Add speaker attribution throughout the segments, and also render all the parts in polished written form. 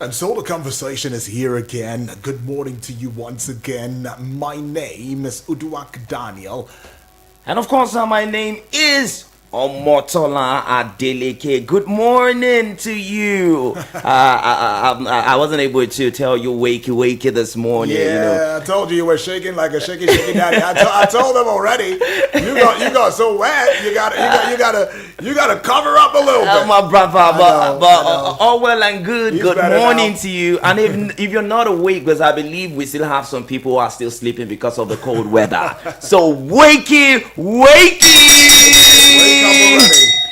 Speaker 1: And so the conversation is here again. Good morning to you once again. My name is Uduak Daniel.
Speaker 2: And of course, my name is Omotola Adeleke. Good morning to you. I wasn't able to tell you wakey this morning.
Speaker 1: Yeah, I told you were shaking like a shaky daddy. I told them already. You got so wet. You gotta cover up a little bit.
Speaker 2: My brother, but all well and good. Good morning now to you. And if you're not awake, because I believe we still have some people who are still sleeping because of the cold weather. So wakey.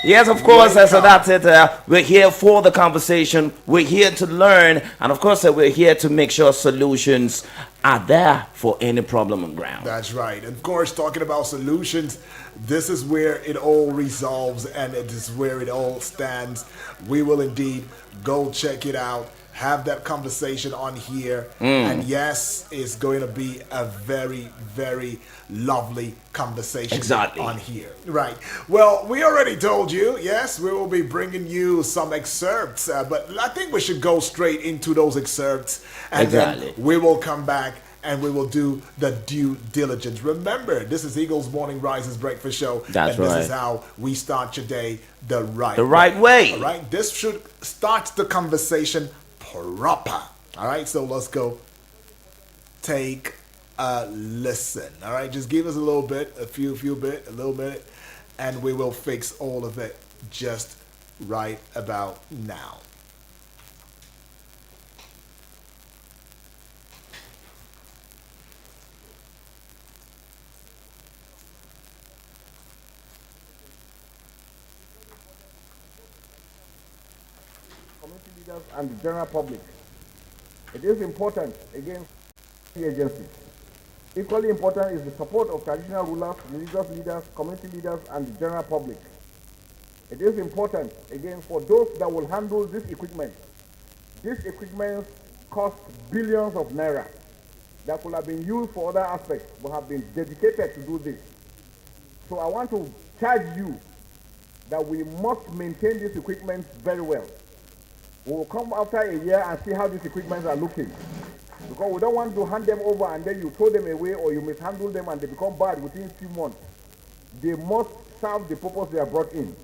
Speaker 2: Yes, of course. So that's it. We're here for the conversation. We're here to learn, and of course, we're here to make sure solutions are there for any problem on ground.
Speaker 1: That's right. Of course, talking about solutions, this is where it all resolves, and it is where it all stands. We will indeed go check it out. Have that conversation on here, and yes, it's going to be a very, very lovely conversation on here. Right. Well, we already told you, yes, we will be bringing you some excerpts, but I think we should go straight into those excerpts, and then we will come back and we will do the due diligence. Remember, this is Eagles Morning Rises Breakfast Show.
Speaker 2: That's
Speaker 1: and
Speaker 2: right.
Speaker 1: This is how we start your day the right
Speaker 2: way.
Speaker 1: All right. This should start the conversation proper. All right, so let's go take a listen. All right, just give us a little bit, a little bit, and we will fix all of it just right about now.
Speaker 3: And the general public. It is important against the agencies. Equally important is the support of traditional rulers, religious leaders, community leaders, and the general public. It is important, again, for those that will handle this equipment. This equipment cost billions of naira that could have been used for other aspects, but have been dedicated to do this. So I want to charge you that we must maintain this equipment very well. We will come after a year and see how these equipments are looking. Because we don't want to hand them over and then you throw them away or you mishandle them and they become bad within a few months. They must serve the purpose they are brought in.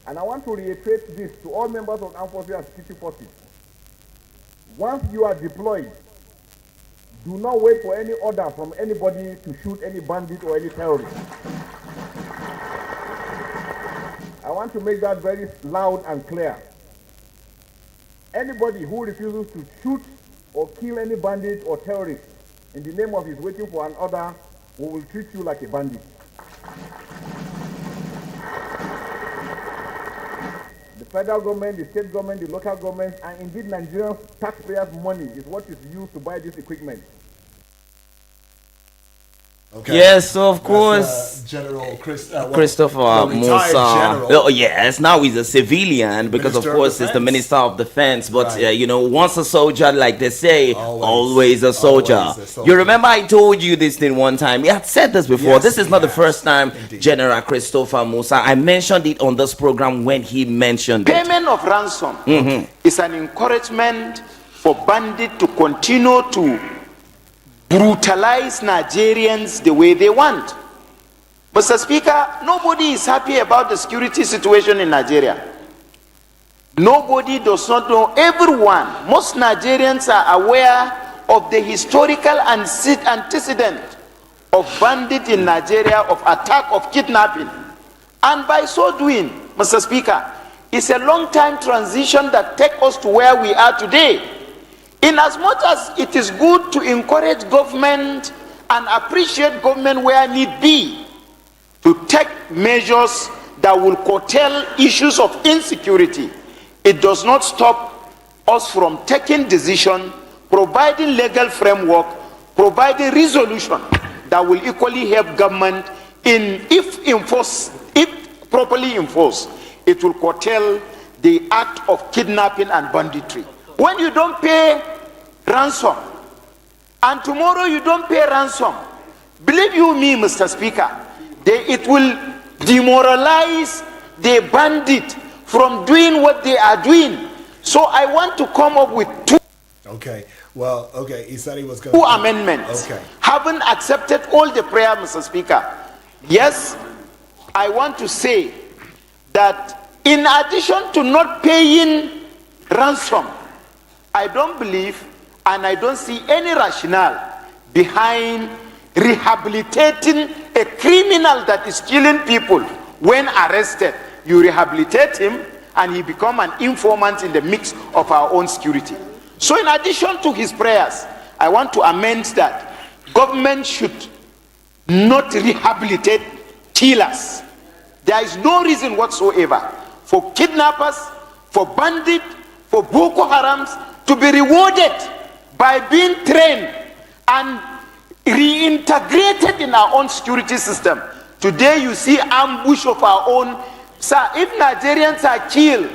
Speaker 3: And I want to reiterate this to all members of armed forces and security forces. Once you are deployed, do not wait for any order from anybody to shoot any bandit or any terrorist. I want to make that very loud and clear. Anybody who refuses to shoot or kill any bandit or terrorist in the name of his waiting for an order, we will treat you like a bandit. The federal government, the state government, the local government, and indeed Nigerian taxpayers' money is what is used to buy this equipment.
Speaker 2: Okay. Yes, so of course,
Speaker 1: General
Speaker 2: Christopher Musa. Oh, yes, now he's a civilian because, Minister of course, he's the Minister of Defense. But, once a soldier, like they say, always a soldier. You remember I told you this thing one time. He had said this before. Yes, this is not the first time, indeed. General Christopher Musa. I mentioned it on this program when he mentioned
Speaker 4: Payment of ransom is an encouragement for bandits to continue to brutalize Nigerians the way they want. Mr. Speaker, nobody is happy about the security situation in Nigeria. Nobody does not know. Everyone, most Nigerians are aware of the historical antecedent of bandit in Nigeria, of attack, of kidnapping. And by so doing, Mr. Speaker, it's a long time transition that takes us to where we are today. In as much as it is good to encourage government and appreciate government where need be to take measures that will curtail issues of insecurity, it does not stop us from taking decision, providing legal framework, providing resolution that will equally help government if properly enforced, it will curtail the act of kidnapping and banditry. When you don't pay ransom, and tomorrow you don't pay ransom, believe you me, Mr. Speaker, it will demoralize the bandit from doing what they are doing. So I want to come up with two
Speaker 1: Okay. Well, okay. He said he was going
Speaker 4: Two
Speaker 1: to.
Speaker 4: amendments.
Speaker 1: Okay.
Speaker 4: Haven't accepted all the prayer, Mr. Speaker. Yes, I want to say that in addition to not paying ransom, I don't believe and I don't see any rationale behind rehabilitating a criminal that is killing people. When arrested, you rehabilitate him and he become an informant in the mix of our own security. So in addition to his prayers, I want to amend that government should not rehabilitate killers. There is no reason whatsoever for kidnappers, for bandits, for Boko Harams to be rewarded by being trained and reintegrated in our own security system. Today you see ambush of our own. Sir, if Nigerians are killed,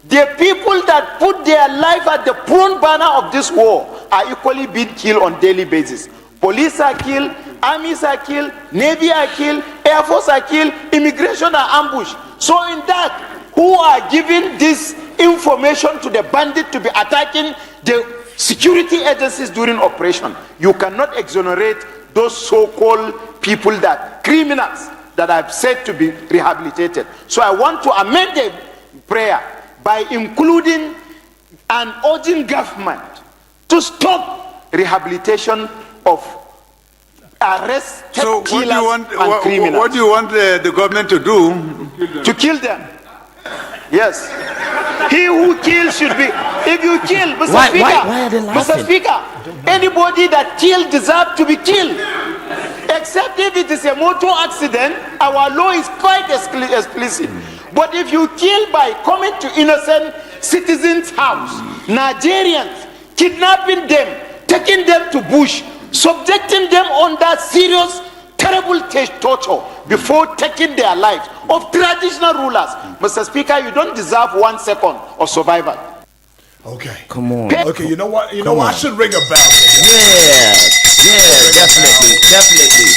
Speaker 4: the people that put their life at the front banner of this war are equally being killed on daily basis. Police are killed, armies are killed, navy are killed, air force are killed, immigration are ambushed. So in that, who are giving this information to the bandit to be attacking the security agencies during operation? You cannot exonerate those so-called people, that criminals that I've said to be rehabilitated. So I want to amend the prayer by including and urging government to stop rehabilitation of arrested killers and criminals.
Speaker 5: What do you want the government to do?
Speaker 4: To kill them. Yes. He who kills should be. If you kill, Mr. Speaker,
Speaker 2: why are they laughing?
Speaker 4: Mr. Speaker, anybody that kills deserves to be killed. Except if it is a motor accident, our law is quite explicit. But if you kill by coming to innocent citizens' house, Nigerians, kidnapping them, taking them to bush, subjecting them under serious, terrible torture before taking their lives of traditional rulers, Mr. Speaker, you don't deserve 1 second of survival.
Speaker 1: Okay.
Speaker 2: Come on.
Speaker 1: Okay, you know what? I should ring a bell.
Speaker 2: Definitely.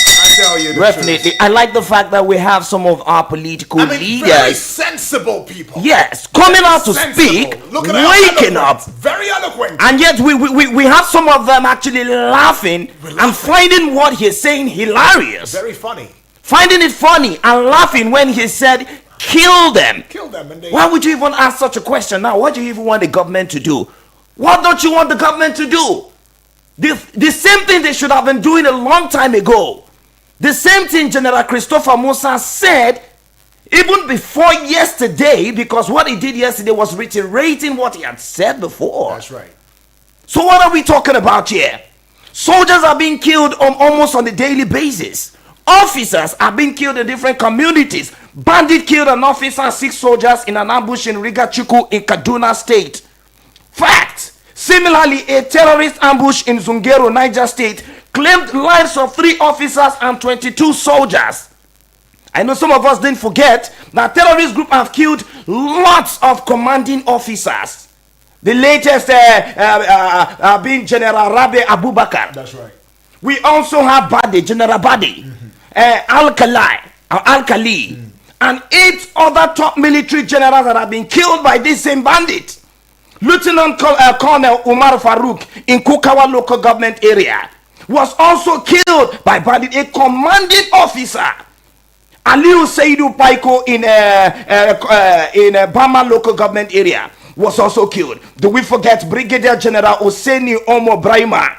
Speaker 1: I tell you the
Speaker 2: Definitely.
Speaker 1: truth.
Speaker 2: I like the fact that we have some of our political leaders.
Speaker 1: Very sensible people.
Speaker 2: Yes, coming out to
Speaker 1: Sensible.
Speaker 2: speak,
Speaker 1: Look at how
Speaker 2: waking
Speaker 1: eloquent.
Speaker 2: up.
Speaker 1: Very eloquent.
Speaker 2: And yet we have some of them actually laughing and finding what he's saying hilarious.
Speaker 1: Very funny.
Speaker 2: Finding it funny and laughing when he said, kill them.
Speaker 1: Kill them. And they...
Speaker 2: Why would you even ask such a question now? What do you even want the government to do? What don't you want the government to do? The same thing they should have been doing a long time ago. The same thing General Christopher Musa said even before yesterday, because what he did yesterday was reiterating what he had said before.
Speaker 1: That's right.
Speaker 2: So what are we talking about here? Soldiers are being killed almost on a daily basis. Officers are being killed in different communities. Bandit killed an officer and 6 soldiers in an ambush in Rigachuku in Kaduna State. Fact. Similarly, a terrorist ambush in Zungeru, Niger State, claimed lives of 3 officers and 22 soldiers. I know some of us didn't forget that terrorist group have killed lots of commanding officers. The latest being General Rabe Abubakar.
Speaker 1: That's right.
Speaker 2: We also have Badi, General Badi, Alkali, and 8 other top military generals that have been killed by this same bandit. Lieutenant Colonel Umar Farouk in Kukawa local government area was also killed by bandit, a commanding officer. Aliu Seidu Paiko in Bama local government area was also killed. Do we forget Brigadier General Oseni Omo Brahima,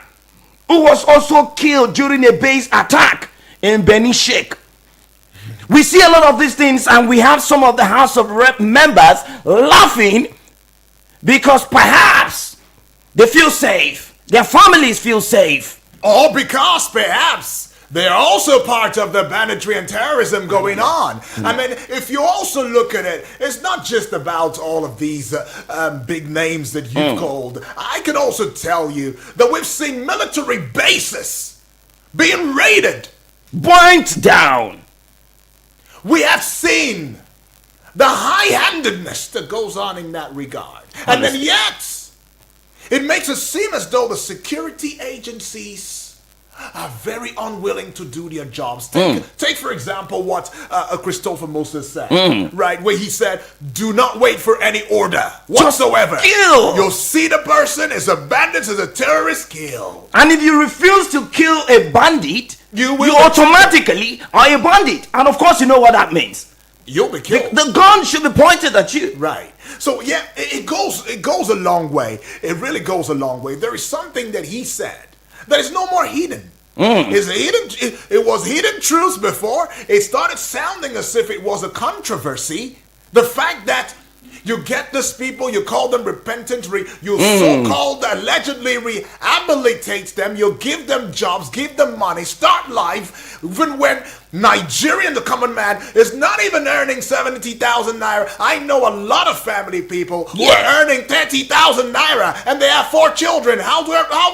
Speaker 2: who was also killed during a base attack in Beni Sheikh? We see a lot of these things, and we have some of the House of Rep members laughing because perhaps they feel safe, their families feel safe.
Speaker 1: Or because perhaps they're also part of the banditry and terrorism going on. I mean, if you also look at it, it's not just about all of these big names that you've called. I can also tell you that we've seen military bases being raided,
Speaker 2: Burnt down.
Speaker 1: We have seen the high-handedness that goes on in that regard. And then yet, it makes it seem as though the security agencies are very unwilling to do their jobs. Take for example, what Christopher Moses said, right? Where he said, do not wait for any order whatsoever.
Speaker 2: Just kill.
Speaker 1: You'll see the person is a bandit, is a terrorist, kill.
Speaker 2: And if you refuse to kill a bandit, you automatically are a bandit. And of course, you know what that means.
Speaker 1: You'll be killed.
Speaker 2: The gun should be pointed at you.
Speaker 1: Right. So yeah, it goes a long way. It really goes a long way. There is something that he said that is no more hidden. It was hidden truths before. It started sounding as if it was a controversy. The fact that you get these people, you call them repentant, you so-called allegedly rehabilitate them, you give them jobs, give them money, start life, even when Nigerian, the common man, is not even earning 70,000 naira. I know a lot of family people who are earning 30,000 naira and they have 4 children. How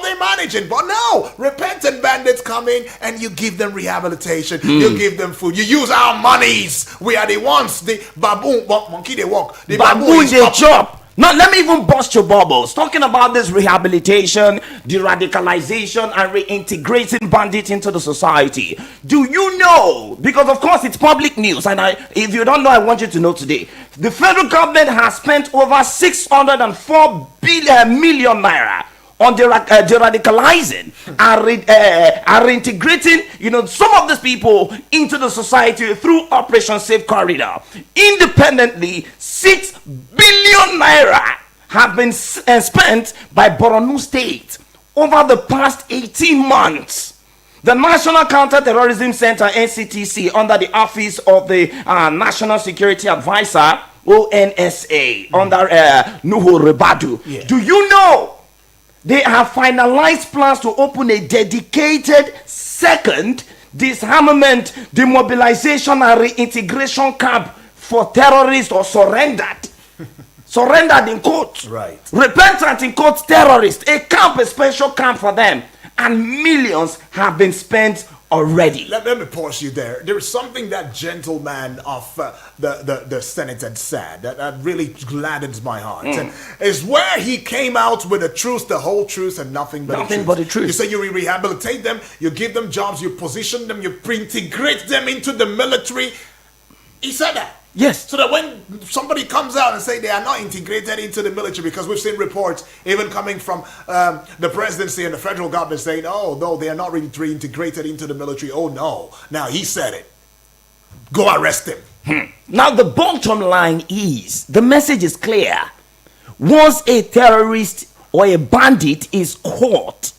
Speaker 1: they managing? But no, repentant bandits come in and you give them rehabilitation, you give them food, you use our monies. We are the ones, the baboon, monkey they walk, the baboon
Speaker 2: they chop. Now, let me even bust your bubbles. Talking about this rehabilitation, de-radicalization, and reintegrating bandits into the society. Do you know? Because, of course, it's public news. And if you don't know, I want you to know today. The federal government has spent over 604 million naira on de-radicalizing and reintegrating, some of these people into the society through Operation Safe Corridor. Independently, 6 billion naira have been spent by Borno State over the past 18 months. The National Counter-Terrorism Center, NCTC, under the office of the National Security Advisor, ONSA, under Nuhu Rebadu. Do you know? They have finalized plans to open a dedicated second disarmament, demobilization, and reintegration camp for terrorists or surrendered. Surrendered in quotes.
Speaker 1: Right.
Speaker 2: Repentant in quotes, terrorists. A camp, a special camp for them. And millions have been spent already.
Speaker 1: Let me pause you there. There is something that gentleman of the Senate had said that really gladdens my heart. Is where he came out with the truth, the whole truth, and nothing but the truth. You say you rehabilitate them, you give them jobs, you position them, you reintegrate them into the military. He said that.
Speaker 2: Yes.
Speaker 1: So that when somebody comes out and say they are not integrated into the military, because we've seen reports even coming from the presidency and the federal government saying, oh, no, they are not really reintegrated into the military. Oh, no. Now, he said it. Go arrest him.
Speaker 2: Now, the bottom line is, the message is clear. Once a terrorist or a bandit is caught,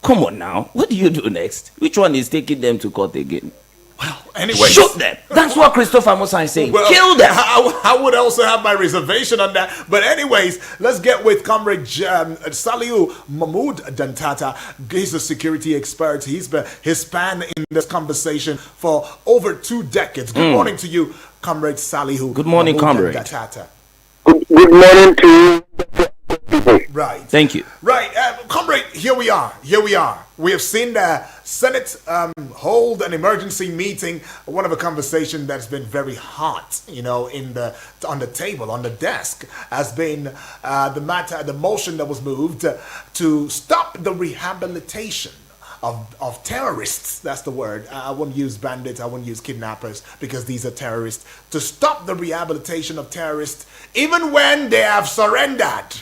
Speaker 2: come on now, what do you do next? Which one is taking them to court again?
Speaker 1: Well, anyway,
Speaker 2: shoot them. That's what Christopher Musa is saying.
Speaker 1: Well,
Speaker 2: kill them.
Speaker 1: I would also have my reservation on that. But anyways, let's get with Comrade Saliu Mahmood Dantata. He's a security expert. He's been his span in this conversation for over 2 decades. Good morning to you, Comrade Saliu.
Speaker 2: Good morning,
Speaker 1: Mahmood
Speaker 2: Comrade.
Speaker 1: Dantata.
Speaker 3: Good morning to you.
Speaker 1: Right.
Speaker 2: Thank you.
Speaker 1: Right. Comrade, here we are. We have seen the Senate hold an emergency meeting. One of a conversation that's been very hot, on the table, on the desk, has been the motion that was moved to stop the rehabilitation of terrorists. That's the word. I won't use bandits, I won't use kidnappers, because these are terrorists. To stop the rehabilitation of terrorists, even when they have surrendered,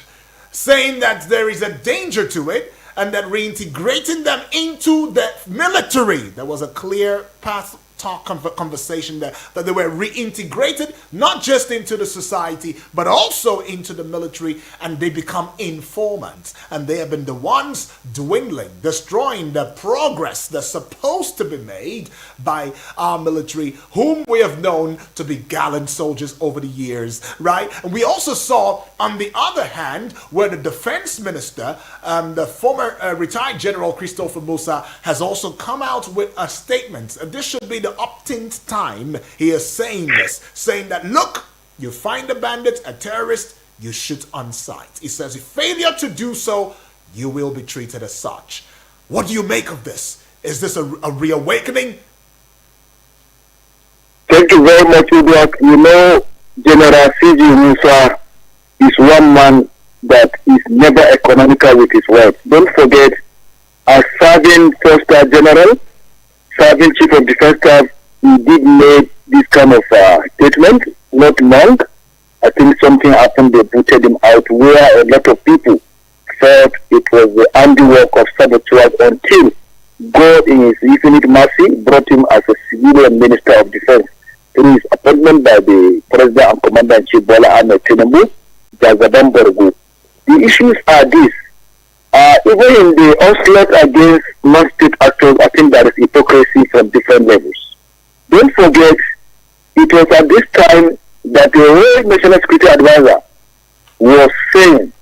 Speaker 1: saying that there is a danger to it, and that reintegrating them into the military. There was a clear path conversation that they were reintegrated not just into the society but also into the military, and they become informants, and they have been the ones dwindling, destroying the progress that's supposed to be made by our military, whom we have known to be gallant soldiers over the years, right? And we also saw, on the other hand, where the defense minister, the former retired General Christopher Musa, has also come out with a statement. This should be the upteenth time he is saying this, saying that, look, you find a bandit, a terrorist, you shoot on sight. He says, if failure to do so, you will be treated as such. What do you make of this? Is this a reawakening?
Speaker 3: Thank you very much, Udoak. General C.G. Musa is one man that is never economical with his words. Don't forget,
Speaker 6: as serving 4-star general, serving chief of defense staff, he did make this kind of statement, not long. I think something happened, they booted him out, where a lot of people thought it was the handiwork of saboteurs until God in his infinite mercy brought him as a civilian minister of defense through his appointment by the President and Commander-in-Chief Bola Ahmed Tinubu, Jagaban Borgo. The issues are this. Even in the onslaught against non-state actors, I think there is hypocrisy from different levels. Don't forget, it was at this time that the World National Security Advisor was saying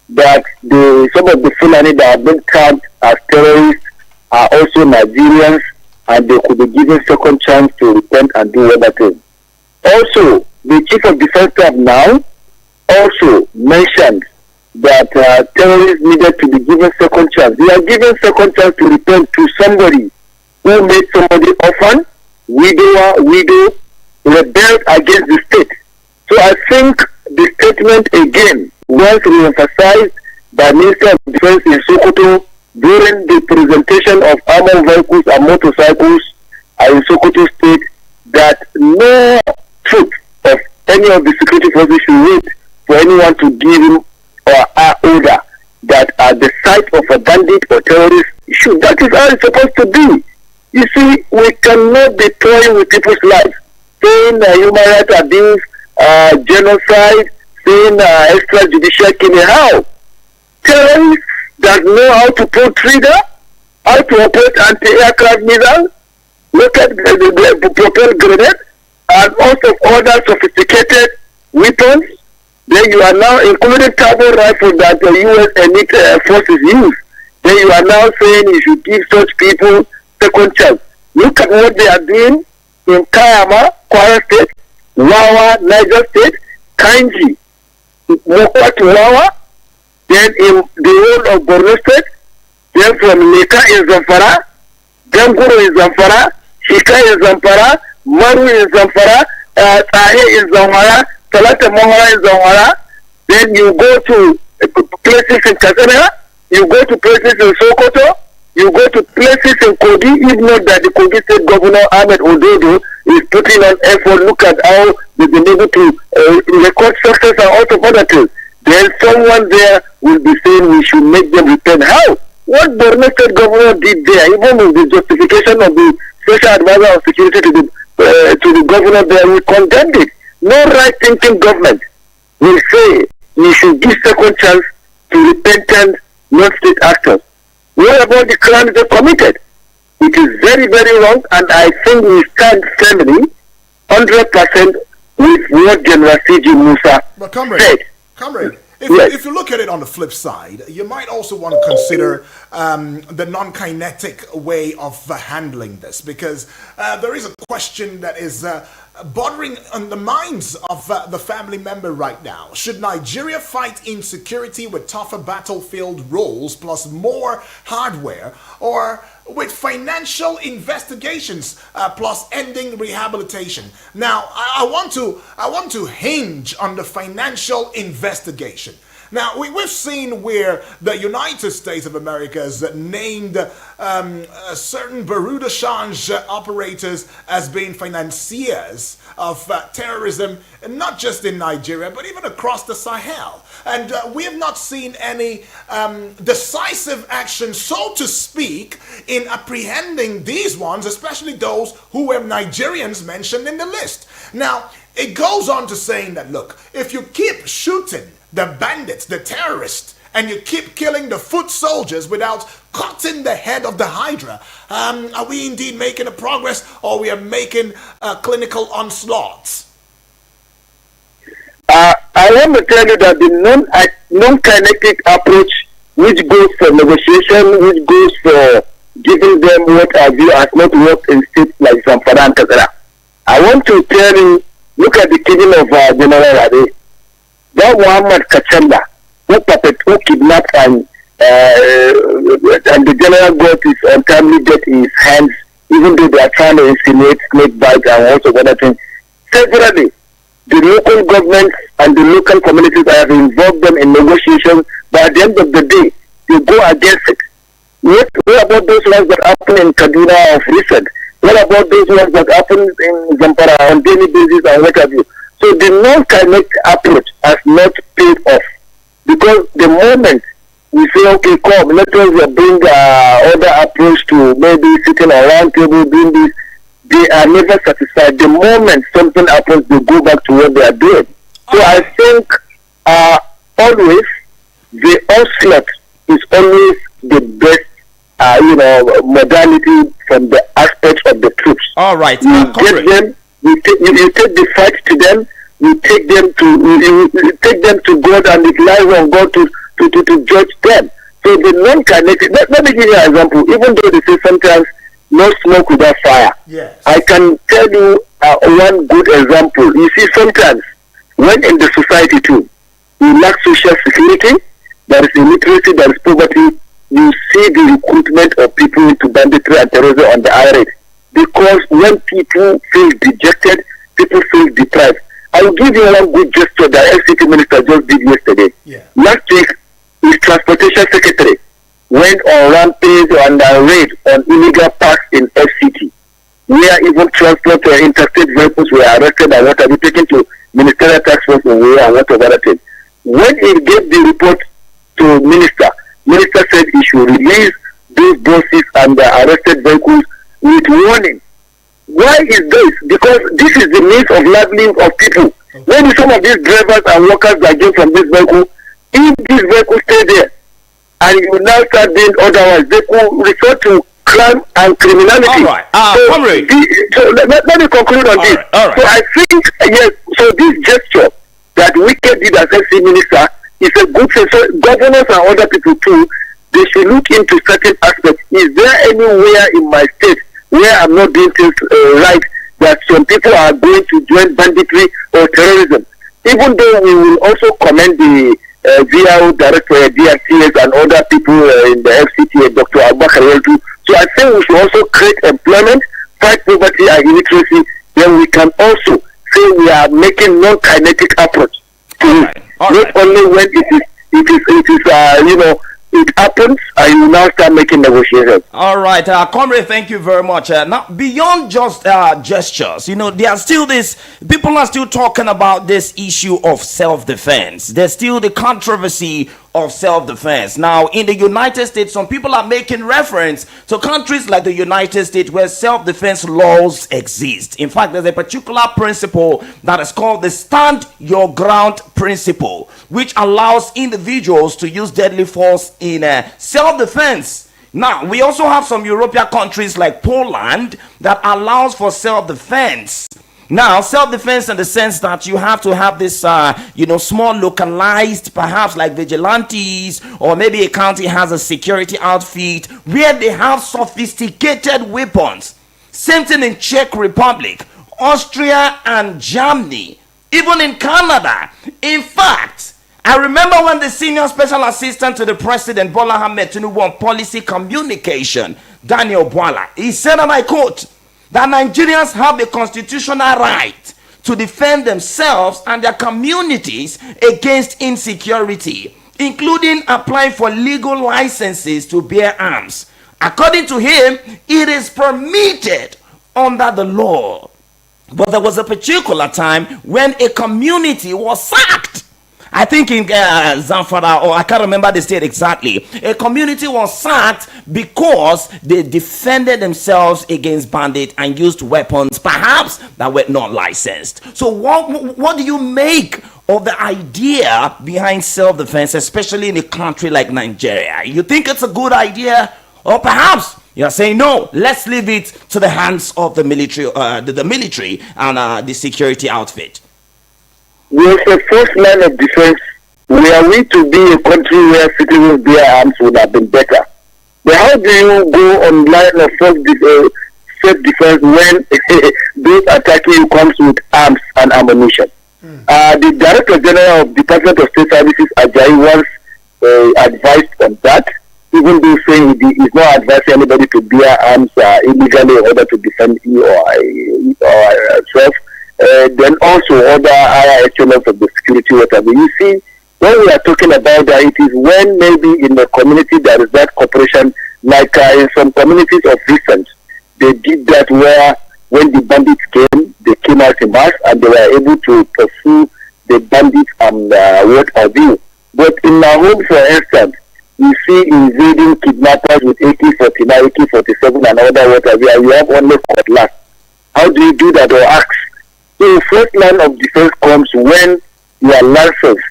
Speaker 6: that some of the Fulani that have been tagged as terrorists are also Nigerians, and they could be given second chance to repent and do other things. Also, the Chief of Defense Staff now also mentioned that terrorists needed to be given second chance. They are given second chance to repent to somebody who made somebody orphan, widow, rebelled against the state. So I think the statement again was re-emphasized by Minister of Defense in Sokoto during the presentation of armored vehicles and motorcycles in Sokoto State, that no troop of any of the security forces should wait for anyone to give him or her order that at the sight of a bandit or terrorist, that is how it's supposed to be. You see, we cannot be toying with people's lives, saying human rights abuse, genocide, saying extrajudicial killing. How? Terrorists that know how to pull trigger, how to operate anti-aircraft missiles, look at the propelled grenade, and also other sophisticated weapons. Then you are now including turbo rifle that the U.S. elite forces use. Then you are now saying you should give such people second chance. Look at what they are doing in Kayama, Kwara State, Wawa, Niger State, Kainji, Mokwa to Wawa, then in the whole of Borno State, then from Leka in Zamfara, Ganguru in Zamfara, Shika in Zamfara, Maru in Zamfara, Tahe in Zamfara, Salata Mohara in Zamfara. Then you go to places in Katsina, you go to places in Sokoto, you go to places in Kogi, even though that the Kogi State Governor Ahmed Ododo is putting on effort. Look at how they've been able to record success and all of other things. Then someone there will be saying we should make them repent. How? What Borno State Governor did there, even with the justification of the Special Advisor of Security to the governor there, we condemned it. No right-thinking government will say you should give second chance to repentant non-state actors. What about the crimes they committed? It is very, very wrong, and I think we stand firmly 100% with what General C.G. Musa said.
Speaker 1: Comrade,
Speaker 6: yes.
Speaker 1: If you look at it on the flip side, you might also want to consider the non-kinetic way of handling this, because there is a question that is bothering on the minds of the family member right now. Should Nigeria fight insecurity with tougher battlefield rules plus more hardware, or with financial investigations plus ending rehabilitation? Now, I want to hinge on the financial investigation. Now, we've seen where the United States of America has named certain Bermuda Shanje operators as being financiers of terrorism, not just in Nigeria, but even across the Sahel. And we have not seen any decisive action, so to speak, in apprehending these ones, especially those who were Nigerians mentioned in the list. Now, it goes on to saying that, look, if you keep shooting the bandits, the terrorists, and you keep killing the foot soldiers without cutting the head of the Hydra, are we indeed making a progress, or we are making clinical onslaughts?
Speaker 6: I want to tell you that the non-kinetic approach, which goes for negotiation, which goes for giving them what have you, has not worked in states like Zamfara and Katsina. I want to tell you, look at the killing of General Rade. That Muhammad Kachanda, who kidnapped and the general got his untimely death in his hands, even though they are trying to insinuate snake bite and all sorts of other things. Severally, the local governments and the local communities have involved them in negotiations, but at the end of the day, they go against it. What about those ones that happen in Kaduna of recent? What about those ones that happen in Zamfara on daily basis and what have you? So the non-kinetic approach has not paid off, because the moment we say, okay, come, let us bring other approach to maybe sitting around table doing this, they are never satisfied. The moment something happens, they go back to what they are doing. So I think always the onslaught is always the best, modality from the aspect of the troops.
Speaker 2: All right,
Speaker 6: you get them, you take the fight to them, you take them to God and rely on God to judge them. So the non-kinetic, let me give you an example. Even though they say sometimes no smoke without fire,
Speaker 1: yes.
Speaker 6: I can tell you one good example. You see, sometimes when in the society too, we lack social security, there is illiteracy, there is poverty, you see the recruitment of people into banditry and terrorism on the high rate. Because when people feel dejected, people feel deprived. I will give you one good gesture that FCT Minister just did yesterday.
Speaker 1: Yeah.
Speaker 6: Last week, his transportation secretary went on rampage and raid on illegal parks in FCT, where even transport interstate vehicles were arrested and what have you taken to ministerial task force in way and what other thing. When he gave the report to minister said he should release those buses and the arrested vehicles with warning. Why is this? Because this is the means of livelihood of people. When some of these drivers and workers that get from this vehicle, if this vehicle stay there and you now start doing otherwise, they could resort to crime and criminality.
Speaker 2: All right.
Speaker 6: So let me conclude on this.
Speaker 2: All right.
Speaker 6: So I think, yes, so this gesture that Wike did as FC minister is a good thing. So governors and other people too, they should look into certain aspects. Is there anywhere in my state where I'm not doing things right, that some people are going to join banditry or terrorism? Even though we will also commend the VIO director, DRTS, and other people in the FCT, Dr. Abubakar too. So I think we should also create employment, fight poverty and illiteracy. Then we can also say we are making non-kinetic approach to not only when it happens, and you now start making negotiations.
Speaker 2: All right, Comrade, thank you very much. Now, beyond just gestures, there are still people are still talking about this issue of self-defense. There's still the controversy of self-defense. Now, in the United States, some people are making reference to countries like the United States where self-defense laws exist. In fact, there's a particular principle that is called the stand your ground principle, which allows individuals to use deadly force in self-defense. Now, we also have some European countries like Poland that allows for self-defense. Now, self-defense in the sense that you have to have this, small localized, perhaps like vigilantes, or maybe a county has a security outfit where they have sophisticated weapons. Same thing in Czech Republic, Austria, and Germany, even in Canada. In fact, I remember when the senior special assistant to the president, Bola Ahmed Tinubu, on policy communication, Daniel Bwala, he said, and I quote, that Nigerians have a constitutional right to defend themselves and their communities against insecurity, including applying for legal licenses to bear arms. According to him, it is permitted under the law. But there was a particular time when a community was sacked. I think in Zamfara, or I can't remember the state exactly, a community was sacked because they defended themselves against bandits and used weapons, perhaps, that were not licensed. So what do you make of the idea behind self-defense, especially in a country like Nigeria? You think it's a good idea? Or perhaps you're saying, no, let's leave it to the hands of the military, the military and the security outfit?
Speaker 6: Well, the first line of defense, were we to be a country where citizens bear arms, would have been better. But how do you go on line of self-defense when those attacking you comes with arms and ammunition? The Director General of Department of State Services, Ajayi, once advised on that, even though saying he is not advising anybody to bear arms illegally in order to defend you or yourself. Then also other higher echelons of the security, whatever. You see, When we are talking about that, it is when maybe in the community there is that cooperation, like in some communities of recent, they did that where when the bandits came, they came out in mass and they were able to pursue the bandits and what have you. But in our home, for instance, you see invading kidnappers with AK-49, AK-47 and other what have you, and you have only cutlass. How do you do that or axe? So first line of defense comes when you are lancers.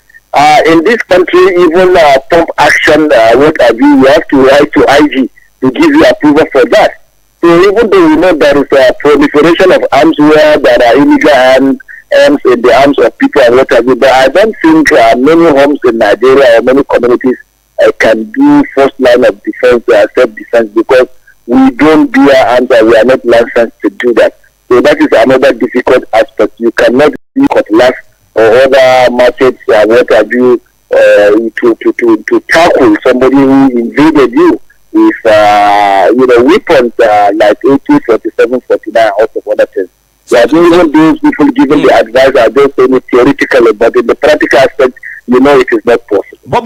Speaker 6: In this country, even pump action, what have you have to write to IG to give you approval for that. So even though we know there is a proliferation of arms where there are illegal arms in the arms of people and what have you, but I don't think many homes in Nigeria or many communities can do first line of defense, self-defense, because we don't bear arms and we are not licensed to do that. So that is another difficult aspect. You cannot use cutlass or other methods, what have you, to tackle somebody who invaded you with, weapons like AK-47, 49, all of other things. So I think even those people given the advice are just saying it theoretically, but in the practical aspect, it is not possible.
Speaker 2: But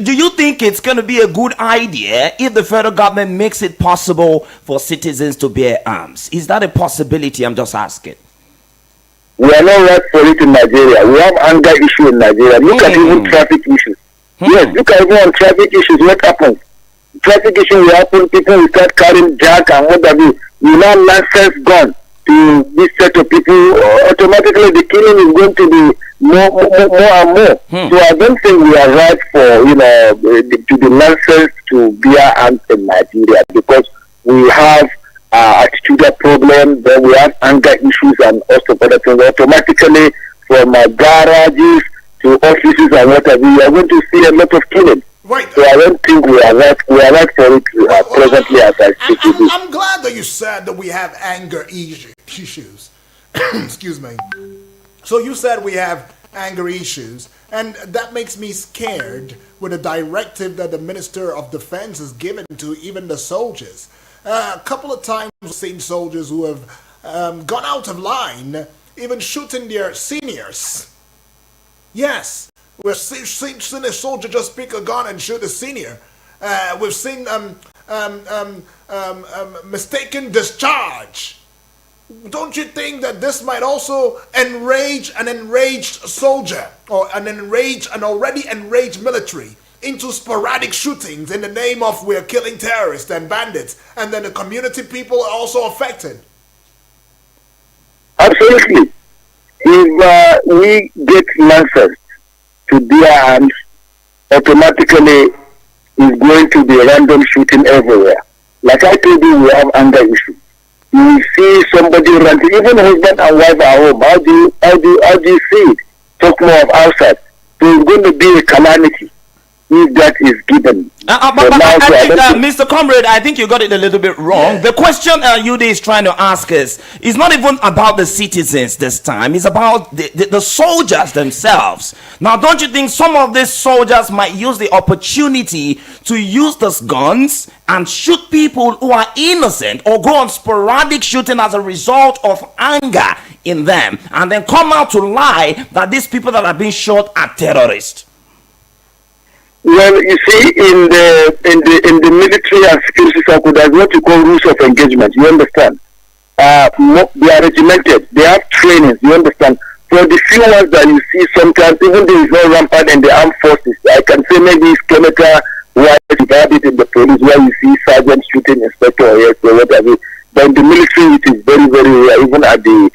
Speaker 2: do you think it's going to be a good idea if the federal government makes it possible for citizens to bear arms? Is that a possibility? I'm just asking.
Speaker 6: We are not right for it in Nigeria. We have anger issue in Nigeria. Look at even traffic issues. Yes, look at even on traffic issues. What happens? Traffic issue will happen. People will start carrying jack and what have you. You now license gun to this set of people. Automatically, the killing is going to be more and more. So I don't think we are right for to be licensed to bear arms in Nigeria, because we have attitudinal problem, then we have anger issues and also other things. Automatically, from garages to offices and whatever, we are going to see a lot of killing.
Speaker 1: Right.
Speaker 6: So I don't think we are right for it presently as I speak.
Speaker 1: I'm glad that you said that we have anger issues. Excuse me. So you said we have anger issues, and that makes me scared with a directive that the Minister of Defense has given to even the soldiers. A couple of times we've seen soldiers who have gone out of line, even shooting their seniors. Yes, we've seen a soldier just pick a gun and shoot a senior. We've seen mistaken discharge. Don't you think that this might also enrage an enraged soldier or an already enraged military into sporadic shootings in the name of we're killing terrorists and bandits, and then the community people are also affected?
Speaker 6: Absolutely. If we get licensed to bear arms, automatically is going to be random shooting everywhere. Like I told you, we have anger issues. You see somebody ranting, even husband and wife at home. How do you see it? Talk more of outside. So it's going to be a calamity if that is given.
Speaker 2: Mr. Comrade, I think you got it a little bit wrong. Yeah. The question Yude is trying to ask is not even about the citizens this time. It's about the soldiers themselves. Now, don't you think some of these soldiers might use the opportunity to use those guns and shoot people who are innocent, or go on sporadic shooting as a result of anger in them, and then come out to lie that these people that are being shot are terrorists?
Speaker 6: Well, you see, in the military and security circle, there's what you call rules of engagement. You understand? They are regimented. They have trainings. You understand? For the few ones that you see sometimes, even though it's not rampant in the armed forces, I can say maybe it's chemical, why you have it in the police, where you see sergeants shooting inspector or whatever. But in the military, it is very, very rare, even at the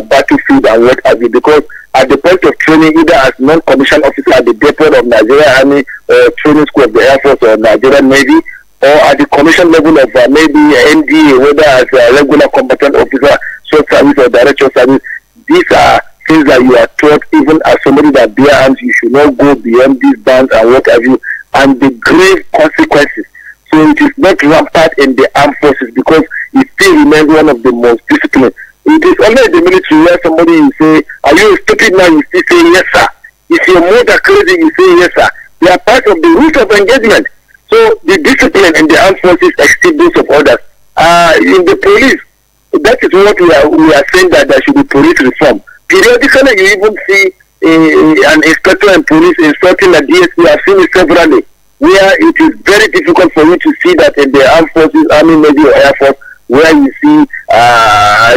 Speaker 6: battlefield and what have you, because at the point of training, either as non-commissioned officer at the depot of Nigerian Army or training school of the Air Force or Nigerian Navy, or at the commission level of maybe NDA, whether as a regular combatant officer, short service or director service, these are things that you are taught. Even as somebody that bear arms, you should not go beyond these bands and what have you, and the grave consequences. So it is not rampant in the armed forces, because it still remains one of the most disciplined. It is only in the military where somebody will say, "Are you stupid now?" You still say, "Yes, sir." If you're more than crazy, you say, "Yes, sir." They are part of the rules of engagement. So the discipline in the armed forces exceeds those of others. In the police, that is what we are saying, that there should be police reform. Periodically, you even see an inspector and police instructing a DSP. I've seen it severally, where it is very difficult for you to see that in the armed forces, army, navy, or air force, where you see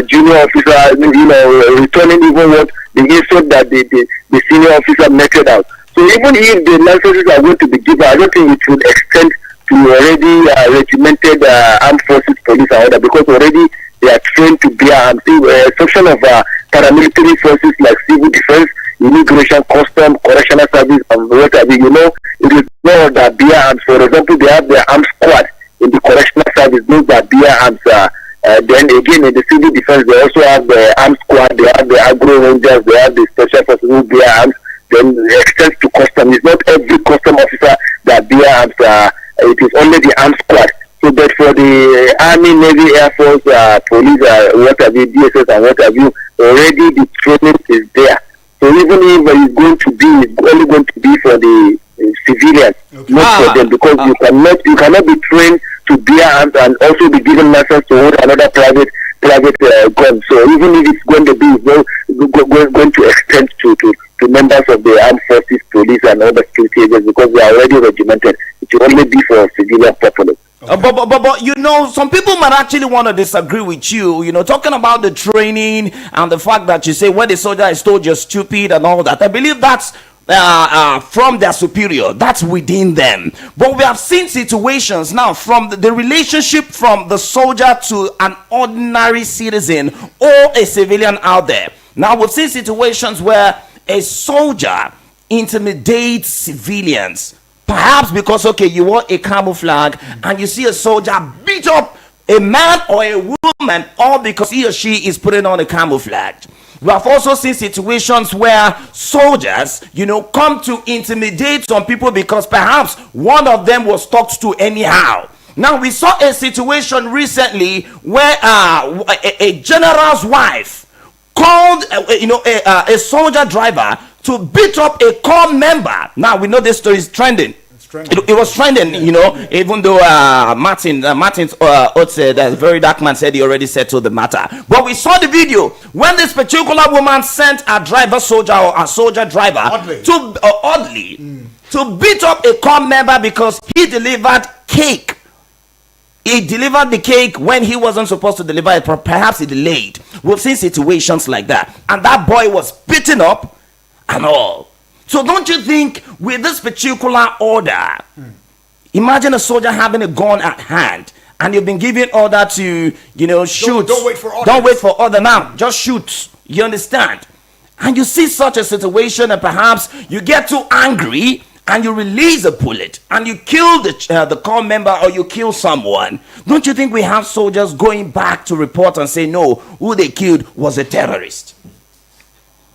Speaker 6: junior officer, returning even what the insult that the senior officer meted out. So even if the licenses are going to be given, I don't think it will extend to already regimented armed forces, police, and other, because already they are trained to bear arms. A section of paramilitary forces like civil defense, immigration, custom, correctional service, and whatever, it is not that bear arms. For example, they have their armed squad in the correctional service, those that bear arms. Then again, in the civil defense, they also have the armed squad, they have the agro rangers, they have the special forces who bear arms. Then it extends to custom. It's not every custom officer that bear arms. It is only the armed squad. So, but for the army, navy, air force, police, what have you, DSS, and what have you, already the training is there. So even if it's going to be, it's only going to be for the civilians, not for them, because you cannot be trained to bear arms and also be given license to hold another private gun. So even if it's going to be going to extend to members of the armed forces, police, and other security agents, because they are already regimented, it will only be for civilian populace.
Speaker 2: But some people might actually want to disagree with you, talking about the training and the fact that you say when the soldier is told you're stupid and all that. I believe that's from their superior, that's within them. But we have seen situations now from the relationship from the soldier to an ordinary citizen or a civilian out there. Now we've seen situations where a soldier intimidates civilians, perhaps because you wore a camouflage and you see a soldier beat up a man or a woman, all because he or she is putting on a camouflage. We have also seen situations where soldiers, come to intimidate some people because perhaps one of them was talked to anyhow. Now, we saw a situation recently where a general's wife called, a soldier driver to beat up a corps member. Now, we know this story is trending. It was trending, even though Martin Otse, that very dark man, said he already settled the matter. But we saw the video when this particular woman sent a driver soldier or a soldier driver oddly to beat up a corps member because he delivered cake. He delivered the cake when he wasn't supposed to deliver it, perhaps he delayed. We've seen situations like that. And that boy was beaten up and all. So don't you think with this particular order, imagine a soldier having a gun at hand and you've been given order to, shoot.
Speaker 1: Don't wait for orders.
Speaker 2: Don't wait for order now. Just shoot. You understand? And you see such a situation and perhaps you get too angry and you release a bullet and you kill the corps member or you kill someone. Don't you think we have soldiers going back to report and say, no, who they killed was a terrorist?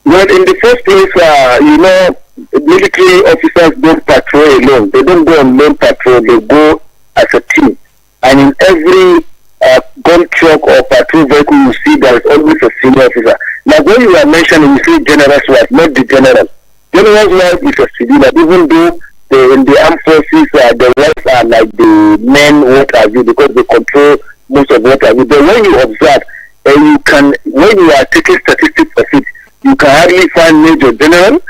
Speaker 6: Well, in the first place, military officers don't patrol alone. They don't go on lone patrol. They go as a team. And in every gun truck or patrol vehicle you see, there is always a senior officer. Like when you are mentioning, you say general's wife, not the general. General's wife is a civilian, even though in the armed forces, the wives are like the men, what have you, because they control most of what have you. But when you observe, when you are taking statistics of it, you can hardly find major general,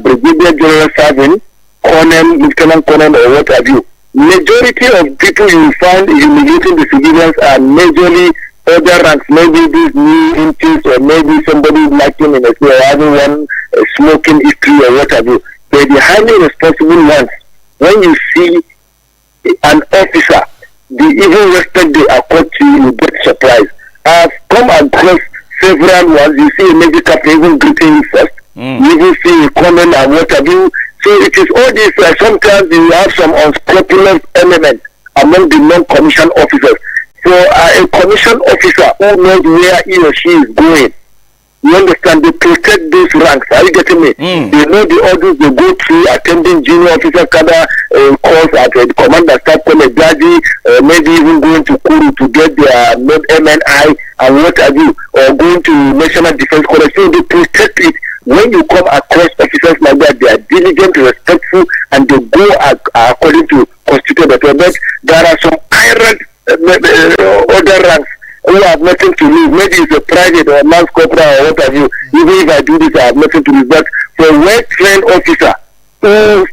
Speaker 6: brigadier general serving, colonel, lieutenant colonel, or what have you. Majority of people you find humiliating the civilians are majorly other ranks, maybe these new inches, or maybe somebody lacking in a or having one smoking history or what have you. They're the highly responsible ones. When you see an officer, the even respect they accord to you get surprised. I've come across several ones. You see a Navy captain even greeting you first. You even see a colonel and what have you. So it is all this. Sometimes you have some unscrupulous element among the non-commissioned officers. So a commissioned officer who knows where he or she is going, you understand, they protect those ranks. Are you getting me? They know the orders they go through, attending junior officer cadre calls at the commander staff college, maybe even going to Kuru to get their MNI and what have you, or going to National Defense College. So they protect it. When you come across officers like that, they are diligent, respectful, and they go according to constituted authority. But there are some iron other ranks who have nothing to lose. Maybe it's a private or mass corporal or what have you. Even if I do this, I have nothing to lose. But for a well-trained officer who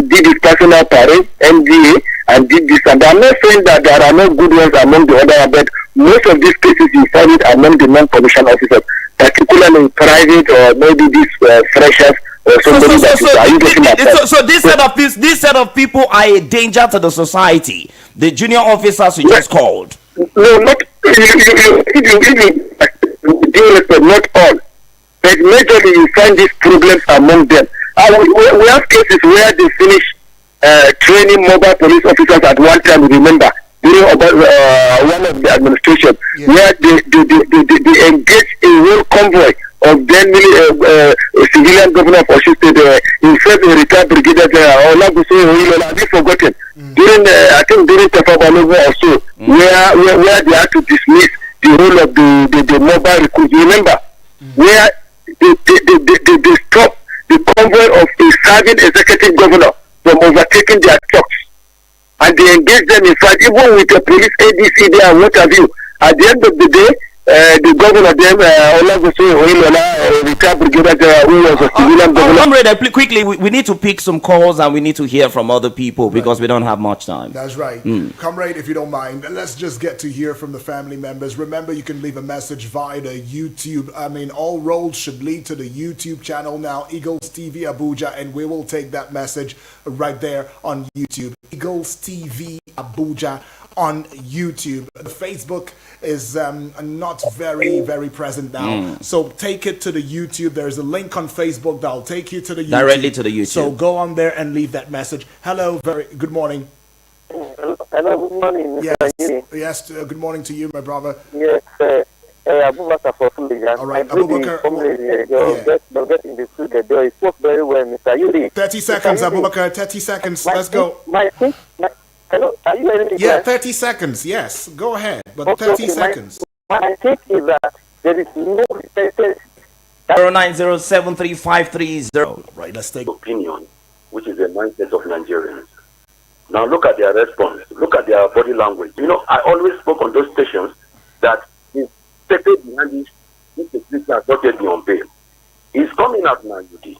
Speaker 6: did his personal parade, MDA, and did this. And I'm not saying that there are no good ones among the other, but most of these cases you find it among the non-commissioned officers, particularly in private or maybe these freshers or somebody
Speaker 2: so this set of people are a danger to the society. The junior officers you just called.
Speaker 6: No, not not all. But majorly you find these problems among them. We have cases where they finish training mobile police officers at one time, remember, during one of the administration, where they engage a whole convoy of then civilian governor of Osun State, himself a retired brigadier general, have you forgotten? During, I think during Tefabalogo or so, where they had to dismiss the role of the mobile recruits, remember, where they stop the convoy of a serving executive governor from overtaking their trucks, and they engage them in fact even with the police ADC there and what have you. At the end of the day, the governor them retired brigadier general who was a civilian governor.
Speaker 2: Quickly, we need to pick some calls and we need to hear from other people because we don't have much time.
Speaker 1: That's right. Comrade, if you don't mind, let's just get to hear from the family members. Remember, you can leave a message via the YouTube. I mean, all roads should lead to the YouTube channel now, Eagles TV Abuja, and we will take that message right there on YouTube. Eagles TV Abuja on YouTube. The Facebook is not very present now, so take it to the YouTube. There's a link on Facebook that'll take you to the YouTube,
Speaker 2: directly to the YouTube.
Speaker 1: So go on there and leave that message. Hello, very good morning.
Speaker 7: Hello, good morning.
Speaker 1: Yes, good morning to you, my brother.
Speaker 7: Yes, Abubakar for Fulham.
Speaker 1: All right, Abubakar.
Speaker 7: They'll get in the studio. They spoke very well, Mr. Yuri.
Speaker 1: 30 seconds, Abubakar. 30 seconds. Let's go.
Speaker 7: Hello, are you hearing me?
Speaker 1: Yeah, 30 seconds. Yes, go ahead. But 30 seconds.
Speaker 7: My take is that there is no repentant.
Speaker 2: 090735330.
Speaker 1: Right, let's take
Speaker 8: opinion, which is the mindset of Nigerians. Now look at their response. Look at their body language. You know, I always spoke on those stations that the Pepe behind this security has not yet been on bail. He's coming out now, Yudi.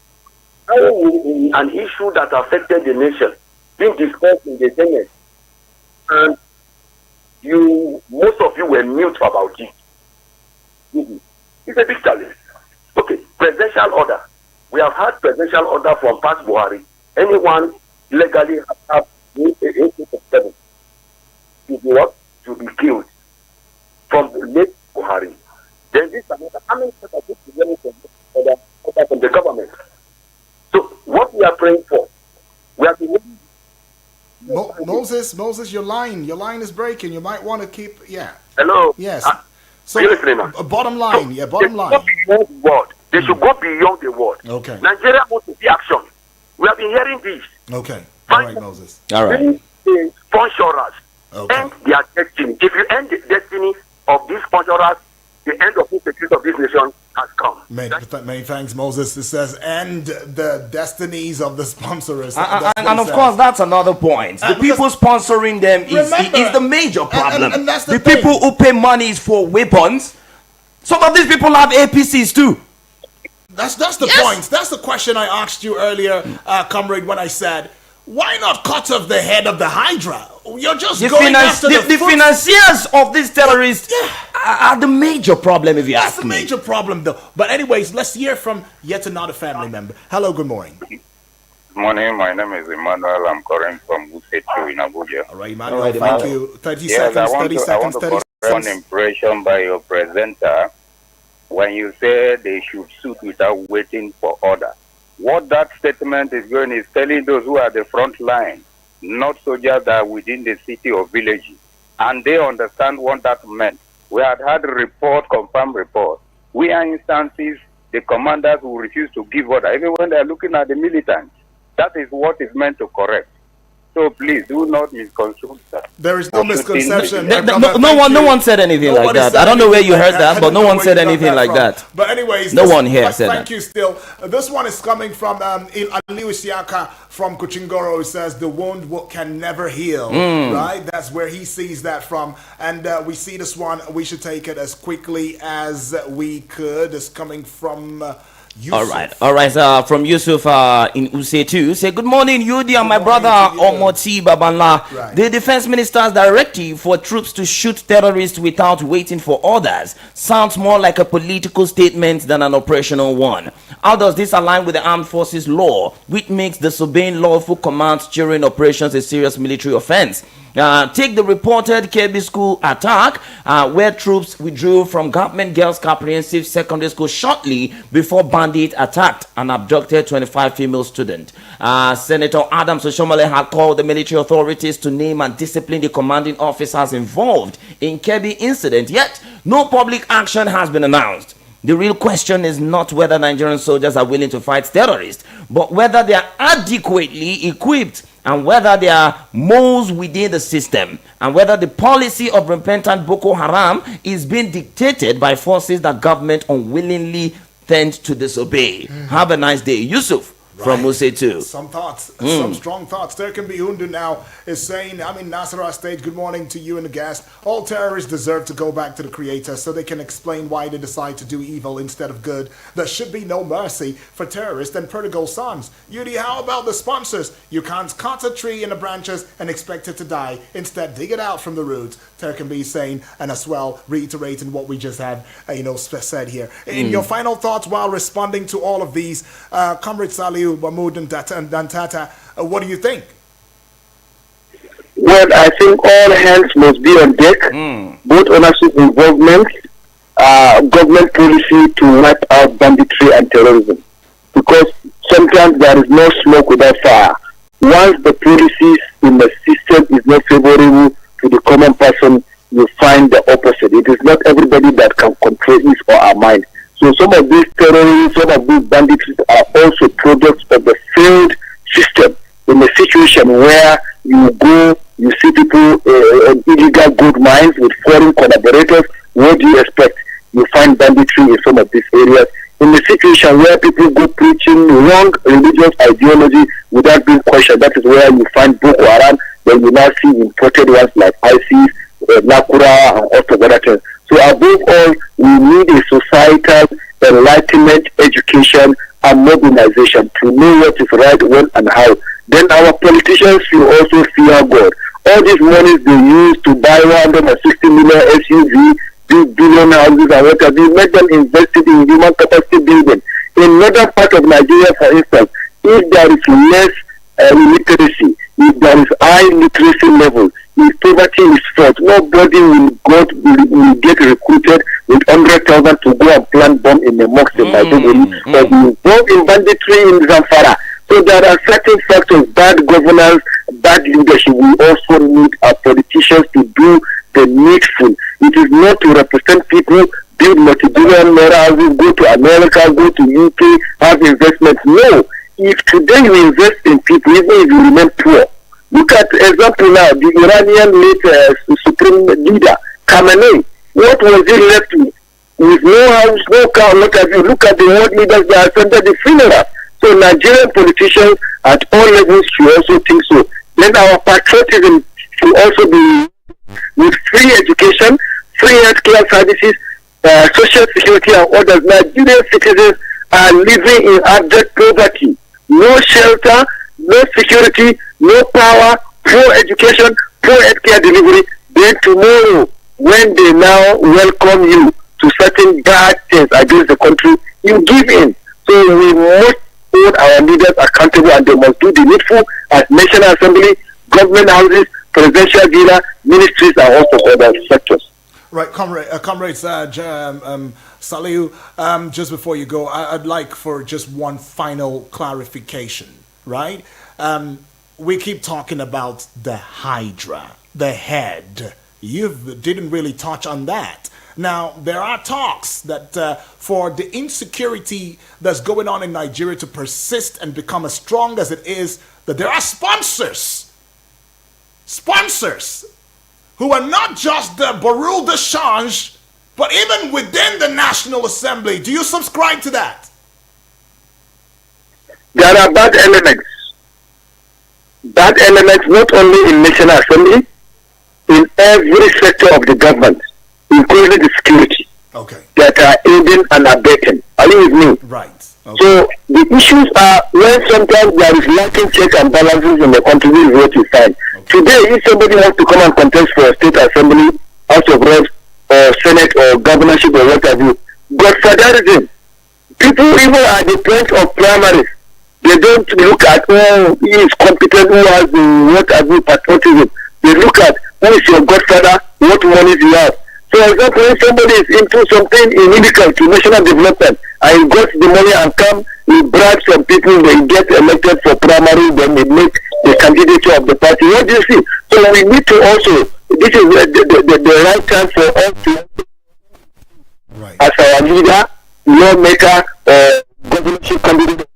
Speaker 8: An issue that affected the nation being discussed in the Senate, and most of you were mute about it. It's a big challenge. Okay, presidential order. We have had presidential order from past Buhari. Anyone legally have 8 to be what? To be killed from late Buhari. Then this another. How many people are going to order from the government? So what we are praying for, we are been
Speaker 1: Moses, your line is breaking. You might want to keep,
Speaker 8: Hello.
Speaker 1: Yes.
Speaker 8: So
Speaker 1: bottom line, bottom line.
Speaker 8: They should go beyond the word.
Speaker 1: Okay.
Speaker 8: Nigeria wants to see action. We have been hearing this.
Speaker 1: Okay. All right, Moses.
Speaker 2: All right.
Speaker 8: Sponsorers end their destiny. If you end the destiny of these sponsorers, the end of the security of this nation has come.
Speaker 1: Many thanks, Moses. It says, end the destinies of the sponsors.
Speaker 2: And of course, that's another point. The people sponsoring them is the major problem.
Speaker 1: And that's
Speaker 2: the people who pay money for weapons. Some of these people have APCs too.
Speaker 1: That's the point. That's the question I asked you earlier, comrade, when I said, why not cut off the head of the Hydra? You're just going after the financiers
Speaker 2: of these terrorists are the major problem, if you ask me.
Speaker 1: That's the major problem, though. But anyways, let's hear from yet another family member. Hello, good morning.
Speaker 9: Good morning. My name is Emmanuel. I'm calling from Sokoto in Abuja.
Speaker 1: All right, Emmanuel, thank you. 30 seconds, 30 seconds, 30 seconds.
Speaker 9: One impression by your presenter when you say they should shoot without waiting for order. What that statement is going is telling those who are the front line, not soldiers that are within the city or villages, and they understand what that meant. We had report, confirmed report. We are instances, the commanders who refuse to give order, even when they are looking at the militants. That is what is meant to correct. So please do not misconstrue that.
Speaker 1: There is no misconception.
Speaker 2: No one said anything like that. I don't know where you heard that, but no one said anything like that.
Speaker 1: But anyways,
Speaker 2: no one here said that.
Speaker 1: Thank you still. This one is coming from Aliu Siaka from Kuchingoro, who says the wound can never heal. Right? That's where he sees that from. And we see this one. We should take it as quickly as we could. It's coming from
Speaker 2: All right. From Yusuf in Usetu, say good morning, Yudi and my brother Omoti Babanla.
Speaker 1: Right.
Speaker 2: The defense minister's directive for troops to shoot terrorists without waiting for orders sounds more like a political statement than an operational one. How does this align with the armed forces law, which makes disobeying lawful commands during operations a serious military offense? Take the reported KB school attack, where troops withdrew from Government Girls Comprehensive Secondary School shortly before bandits attacked and abducted 25 female students. Senator Adams Oshomole had called the military authorities to name and discipline the commanding officers involved in KB incident, yet no public action has been announced. The real question is not whether Nigerian soldiers are willing to fight terrorists, but whether they are adequately equipped and whether there are moles within the system, and whether the policy of repentant Boko Haram is being dictated by forces that government unwillingly tend to disobey. Have a nice day. Yusuf from Usetu.
Speaker 1: Some thoughts, some strong thoughts. There can be Undu now is saying, I'm in Nasarawa stage. Good morning to you and the guest. All terrorists deserve to go back to the creator so they can explain why they decide to do evil instead of good. There should be no mercy for terrorists and prodigal sons. Yudi, how about the sponsors? You can't cut a tree in the branches and expect it to die. Instead, dig it out from the roots. There can be saying, and as well, reiterating what we just had, said here. In your final thoughts while responding to all of these, Comrade Saliu, Mahmoud and Dantata, what do you think?
Speaker 6: Well, I think all hands must be on deck, both ownership involvement, government policy to wipe out banditry and terrorism. Because sometimes there is no smoke without fire. Once the policies in the system is not favorable to the common person, you find the opposite. It is not everybody that can control his or our mind. So some of these terrorists, some of these bandits are also products of the failed system. In a situation where you go, you see people on illegal gold mines with foreign collaborators, what do you expect? You find banditry in some of these areas. In a situation where people go preaching wrong religious ideology without being questioned, that is where you find Boko Haram. Then you now see imported ones like ISIS, Nakura, and all of other things. So above all, we need a societal enlightenment, education, and mobilization to know what is right, when, and how. Then our politicians should also fear God. All these monies they use to buy 160 million SUV, big billion houses and whatever, we make them invested in human capacity building. In northern part of Nigeria, for instance, if there is less literacy, if there is high literacy level, if poverty is fought, nobody will get recruited with 100,000 to go and plant bomb in the mosque in Maiduguri or be involved in banditry in Zamfara. So there are certain factors, bad governance, bad leadership. We also need our politicians to do the needful. It is not to represent people, build multi-billion houses, go to America, go to UK, have investments. No. If today you invest in people, even if you remain poor, look at example now, the Iranian late supreme leader, Khamenei. What was he left with no house, no car, look at the world leaders that attended the funeral. So Nigerian politicians at all levels should also think so. Then our patriotism should also be with free education, free healthcare services, social security and others. Nigerian citizens are living in abject poverty. No shelter, no security, no power, poor education, poor healthcare delivery. Then tomorrow, when they now welcome you to certain bad things against the country, you give in. So we must hold our leaders accountable, and they must do the needful at National Assembly, government houses, presidential villa, ministries, and also other sectors.
Speaker 1: Right, comrades, Saliu, just before you go, I'd like for just one final clarification, right? We keep talking about the Hydra, the head. You didn't really touch on that. Now, there are talks that for the insecurity that's going on in Nigeria to persist and become as strong as it is, that there are sponsors who are not just the Barul de Change, but even within the National Assembly. Do you subscribe to that?
Speaker 6: There are bad elements. Bad elements not only in National Assembly, in every sector of the government, including the security, that are aiding and abetting. Are you with me?
Speaker 1: Right.
Speaker 6: Okay. So the issues are when sometimes there is lacking checks and balances in the country, this is what you find. Okay. Today, if somebody wants to come and contest for a state assembly, House of Reps, or Senate, or governorship, or what have you, godfatherism. People even at the point of primaries, they don't look at who is competent, who has what have you, patriotism. They look at who is your godfather, what money you have. So, for example, if somebody is into something inimical to national development, and he got the money and come, he bribes some people, they get elected for primary, then they make the candidature of the party. What do you see? So we need to also, this is the right time for us to, as our leader, lawmaker, governorship candidate,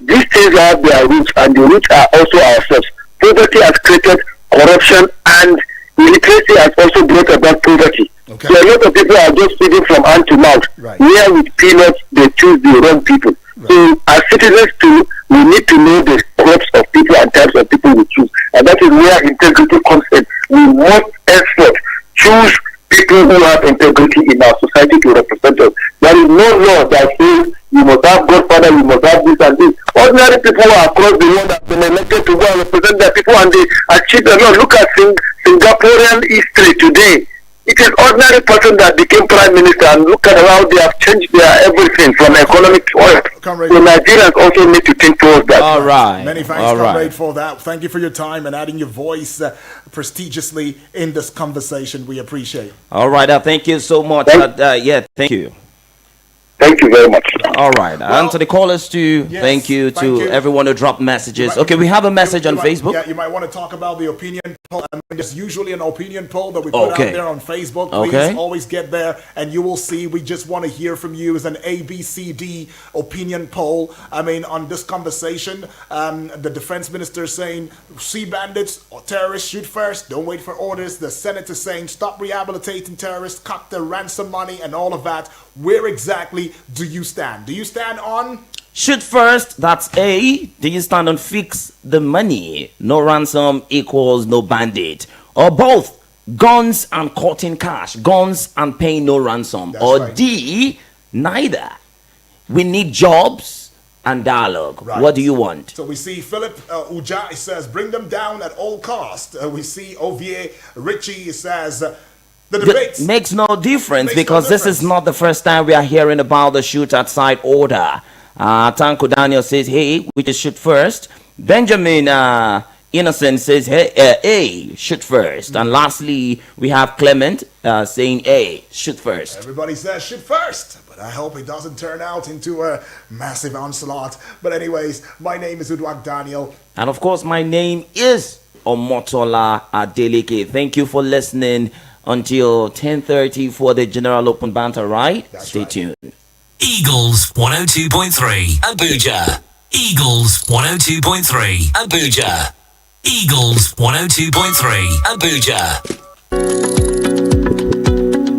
Speaker 6: these things have their roots, and the roots are also ourselves. Poverty has created corruption, and illiteracy has also brought about poverty. Okay. So a lot of people are just feeding from hand to mouth. Right. Where with peanuts, they choose the wrong people. Right. So as citizens too, we need to know the groups of people and types of people we choose. And that is where integrity comes in. We must effort choose people who have integrity in our society to represent us. There is no law that says you must have Godfather, you must have this and this. Ordinary people across the world have been elected to go and represent their people, and they achieve a lot. Look at Singaporean history today. It is ordinary person that became prime minister, and look at how they have changed their everything from economic to oil. So Nigerians also need to think towards that.
Speaker 2: All right.
Speaker 1: Many thanks, comrade, for that. Thank you for your time and adding your voice prestigiously in this conversation. We appreciate.
Speaker 2: All right. Thank you so much. Thank you.
Speaker 6: Thank you very much.
Speaker 2: All right. Well, and to the callers too, yes, thank you to everyone who dropped messages. Okay, we have a message on Facebook.
Speaker 1: Yeah, you might want to talk about the opinion poll. I mean, there's usually an opinion poll that we put out there on Facebook. Please always get there, and you will see. We just want to hear from you. It's an ABCD opinion poll. I mean, on this conversation, the defense minister is saying, see bandits or terrorists, shoot first. Don't wait for orders. The Senate is saying, stop rehabilitating terrorists, cut the ransom money, and all of that. Where exactly do you stand? Do you stand on
Speaker 2: shoot first? That's A. Do you stand on fix the money? No ransom equals no bandit. Or both, guns and cutting cash, guns and paying no ransom. That's or right. D, neither. We need jobs and dialogue. Right. What do you want?
Speaker 1: So we see Philip Uja, it says bring them down at all cost. We see Ovie Richie, it says the debate
Speaker 2: makes no difference because this is not the first time we are hearing about the shoot outside order. Tanko Daniel says, hey, we just shoot first. Benjamin Innocent says, hey, shoot first. And lastly, we have Clement saying, hey, shoot first.
Speaker 1: Everybody says shoot first, but I hope it doesn't turn out into a massive onslaught. But anyways, my name is Udwak Daniel.
Speaker 2: And of course, my name is Omotola Adeleke. Thank you for listening until 10:30 for the General Open Banter, right? Stay tuned.
Speaker 10: Eagles 102.3 Abuja. Eagles 102.3 Abuja. Eagles 102.3 Abuja.